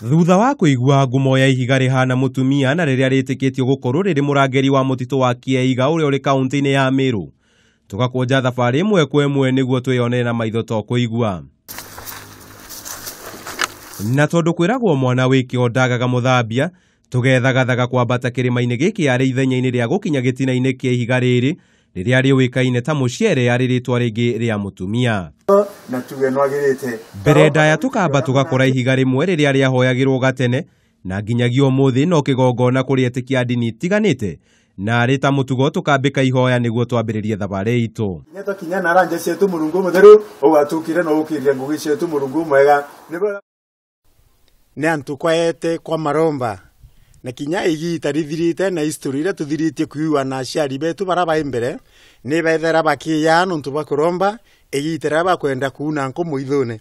Thutha wa kuigua ngumo ya ihiga rihana mutumia na riria ritikitio gukorwo riri murangeri wa mutito wa Kieiga uria uri kaunti-ini ya Meru, tugakuonja thabari imwe kwa imwe niguo twiyonere na maitho to kuigua. Na tondu kwiragwo mwana wikio ndagaga muthambia, tugethagathaga kwambata kirima-ini giki ari ithenya-ini ria gukinya gitina-ini kia ihiga riri riria riuikaine ta muciere ari ritwa ringi ria mutumia. Na tuge nwagirite mbere ndaya tukamba tugakora ihiga rimwe riria riahoyagirwo gatene na nginyagio muthi no kigongona kuri etikia ndini tiganite na ari ta mutugo tukambika ihoya niguo twambiririe thabari itu. Nyeto kinya naranje cietu Murungu mutheru ugatukire no ukiria ngugi cietu Murungu mwega ne antu kwaete kwa maromba na kinya igita rithirite na history ira tuthiritie kuiwa na aciari betu baraba imbere ni bethera bakiya nuntu bakuromba igitera bakwenda kuuna nko muithune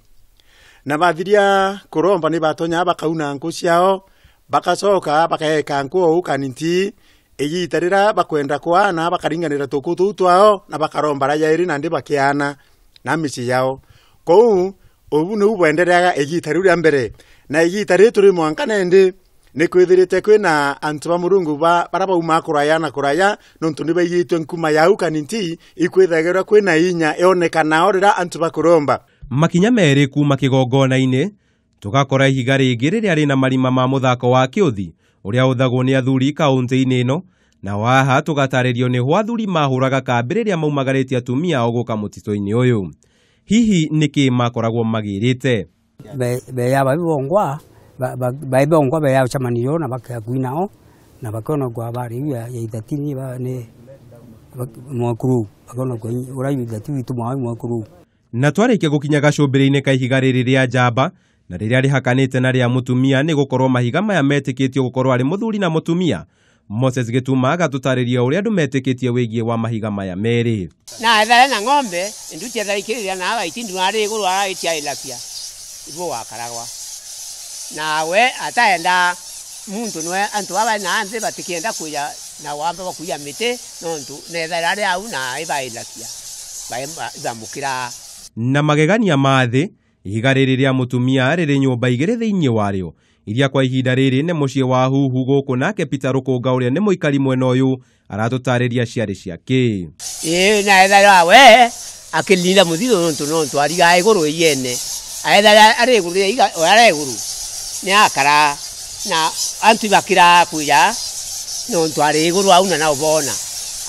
na bathiria kuromba ni batonya bakauna nko ciao bakacoka bakaeka nko ukaninti igiterera bakwenda kwana bakaringanira tukutu twao na bakaromba raya iri na ndi bakiana na mici yao kou ubu ni ubwenderega igitari uri mbere na igitari turi mwankane ndi ni kwithirite kwina antu ba Murungu baraba uma kuraya na kuraya nontu ni bayitwe nkuma yau kaninti ikwithagera kwina inya ionekana orira antu bakuromba makinya meri kuma kigongona-ini tugakora ihiga ringi riria rina marima ma muthako wa kiuthi uria uthagwo ni athuri kaunti-ini ino na waha tugataririo ni hwa athuri mahuraga kambi riria maumagaritie atumia ao guka mutito-ini uyu. Hihi niki makoragwo magirite be ya babongwa baibongwa be ya chamanio na bakakuinao na bakona kwa bari ya itatini ba ne mwakuru bakona kwa urayu itati tumwa mwakuru. Na twarikia gukinya gacumbiri-ini ka ihiga riri ria njamba na riria rihakanite na ria mutumia ni gukorwo mahiga maya metikitio gukorwo ari muthuri na mutumia. Moses Gituma agatutariria uria andu metikitie wigie wa mahiga maya meri. Na ethare na ng'ombe ndutia thaikiria na agaitindu ari iguru agaitia ilakia ibo wakaragwa nawe ataenda muntu nwe antu aba na anze batikienda kuya na wamba bakuya mite nontu nethare ari au na iba ilakia bamukira na magegania mathi ihiga riri ria mutumia riri nyumba igiri thiini wario iria kwa ihinda riri ne mucie wa huhu guku nake Peter Rukunga uria ni muikari mwena uyu aratutariria ciari ciake. Na ethara we akilinda muthiro nontu ariga iguru yene aethara ari iguru iga ari iguru ni akara na antu bakira kuya nontu ari iguru auna na ubona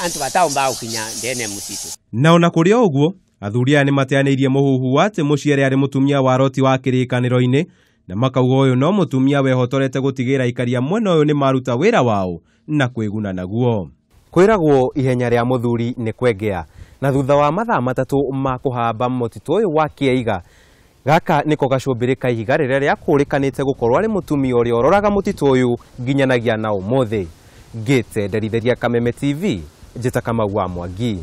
antu bataomba ukinya ndene mutito. Na ona kuria uguo athuri aya ni mateaneirie muhuhu ati muciere ari mutumia wa roti wa kirikaniro-ini na makauga uyu no mutumia wehotorete gutigira ikaria mwena uyu ni maruta wira wao na kwiguna naguo. Kwiragwo ihenya ria muthuri ni kwengea na thutha wa mathaa matatu ma kuhamba mutito uyu wa Kieiga gaka niko gacumbiri ka ihiga riria riakurikanite gukorwo ari mutumia uria ororaga mutito uyu nginyanagia na umuthi. Gite nderithiria Kameme TV, njita Kamau wa Mwangi.